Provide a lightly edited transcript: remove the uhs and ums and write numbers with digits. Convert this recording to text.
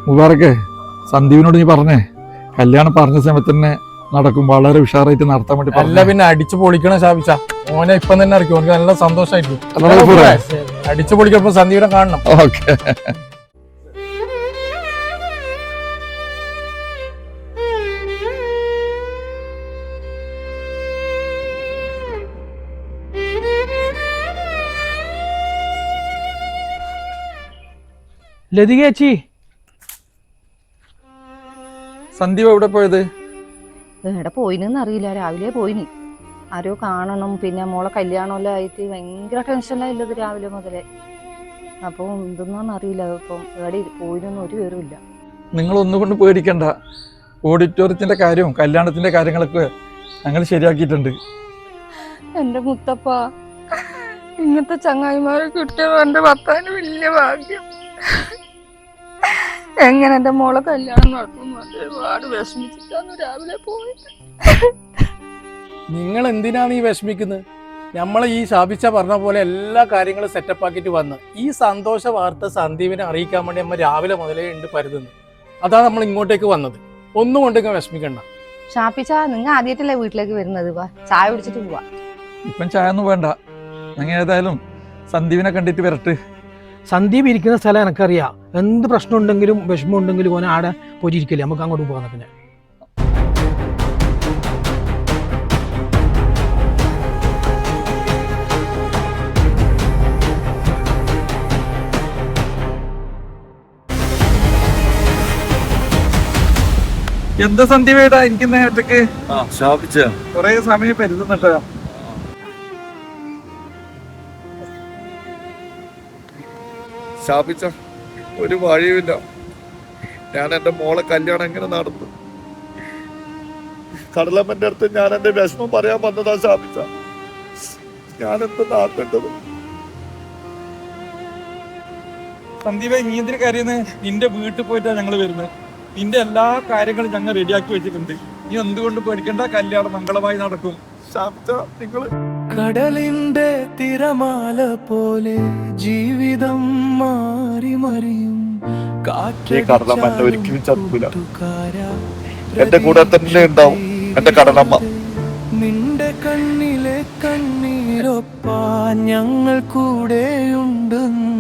മുബാറക്കെ, സന്ദീപിനോട് നീ പറഞ്ഞേ കല്യാണം പറഞ്ഞ സമയത്ത് തന്നെ നടക്കും, വളരെ ഉഷാറായിട്ട് നടത്താൻ വേണ്ടി. അല്ല പിന്നെ അടിച്ചു പൊളിക്കണം സ്ഥാപിച്ച ഓനെ ഇപ്പം തന്നെ ഇറക്കി, ഓനക്ക് നല്ല സന്തോഷമായിരിക്കും. അടിച്ചു പൊളിക്കപ്പോ സന്ദീപിനെ കാണണം. ഓക്കെ. ലതിക ചേച്ചി, സന്ദീപ് എവിടെ പോയത്? എവിടെ പോയിനെന്ന് അറിയില്ല, രാവിലെ പോയിനി. ആരോ കാണണം, പിന്നെ മോളെ കല്യാണമെല്ലാം ആയിട്ട് ഭയങ്കര ടെൻഷനിലായില്ലത് രാവിലെ മുതലേ. അപ്പോൾ എന്തെന്നാന്ന് അറിയില്ല, ഇപ്പം എവിടെ പോയിനൊന്നും ഒരു വിവരമില്ല. നിങ്ങൾ ഒന്നുകൊണ്ട് പേടിക്കണ്ട, ഓഡിറ്റോറിയത്തിന്റെ കാര്യവും കല്യാണത്തിന്റെ കാര്യങ്ങളൊക്കെ ഞങ്ങൾ ശരിയാക്കിയിട്ടുണ്ട്. എന്റെ മുത്തപ്പ, ഇങ്ങനത്തെ ചങ്ങായിമാരെ കിട്ടിയത് എന്റെ ഭർത്താവിന് വലിയ ഭാഗ്യം. എങ്ങനെ എന്റെ മോളെ കല്യാണം നടത്തുന്നു ഒരുപാട് വിഷമിച്ചിട്ടാണ് രാവിലെ പോയിട്ട്. നിങ്ങൾ എന്തിനാണ് ഈ വിഷമിക്കുന്നത്? നമ്മളെ ഈ സ്ഥാപിച്ച പറഞ്ഞ പോലെ എല്ലാ കാര്യങ്ങളും സെറ്റപ്പ് ആക്കിയിട്ട് വന്ന് ഈ സന്തോഷ വാർത്ത സന്ദീപിനെ അറിയിക്കാൻ വേണ്ടി നമ്മൾ രാവിലെ മുതലേ ഉണ്ട് പരുതുന്നത്. അതാണ് നമ്മൾ ഇങ്ങോട്ടേക്ക് വന്നത്. ഒന്നും കൊണ്ടൊക്കെ വിഷമിക്കണ്ട. ഷാപ്പിച്ച, നിങ്ങൾ ആദ്യമായിട്ടല്ലേ വീട്ടിലേക്ക് വരുന്നത്? വാ, ചായ കുടിച്ചിട്ട് പോവാ. ഇപ്പം ചായ ഒന്നും വേണ്ട, ഞങ്ങൾ ഏതായാലും സന്ദീപിനെ കണ്ടിട്ട് വരട്ടെ. സന്ദീപ് ഇരിക്കുന്ന സ്ഥലം എനിക്കറിയാം. എന്ത് പ്രശ്നം ഉണ്ടെങ്കിലും വിഷമം ഉണ്ടെങ്കിലും ഓനെ ആടെ പോയിരിക്കില്ലേ, നമുക്ക് അങ്ങോട്ട് പോകാം. പിന്നെ എന്താ സന്ദീപേട്ടാ എനിക്ക് നേരത്തേക്ക് കൊറേ സമയം പരുതുന്നുട്ടോ. സ്ഥാപിച്ച ഒരു വഴിയുമില്ല. ഞാൻ എൻ്റെ മോളെ കല്യാണം എങ്ങനെ നടന്നു? കടലമ്മന്റെ അടുത്ത് ഞാൻ എൻ്റെ വിഷമം പറയാൻ വന്നതാ സ്ഥാപിച്ച. ഞാൻ എന്താ നാട്ടേണ്ടത്? സന്ദീപ, നീ എന്തിനു കരയുന്നത്? നിന്റെ വീട്ടിൽ പോയിട്ടാണ് ഞങ്ങൾ വരുന്നത്. നിന്റെ എല്ലാ കാര്യങ്ങളും ഞങ്ങൾ റെഡിയാക്കി വെച്ചിട്ടുണ്ട്. നീ എന്തുകൊണ്ട് പേടിക്കണ്ട, കല്യാണം മംഗളമായി നടക്കും. സ്ഥാപിച്ച നിങ്ങൾ കടലിന്റെ തിരമാല പോലെ ജീവിതം മാറി മറിയും. കടലമ്മ എന്നെ ഒരിക്കലും ചത്തൂല. എന്റെ കൂടെ തന്നെ ഉണ്ടാവും എന്റെ കടലമ്മ. നിന്റെ കണ്ണിലെ കണ്ണീരൊപ്പാ ഞങ്ങൾ കൂടെയുണ്ടെന്ന്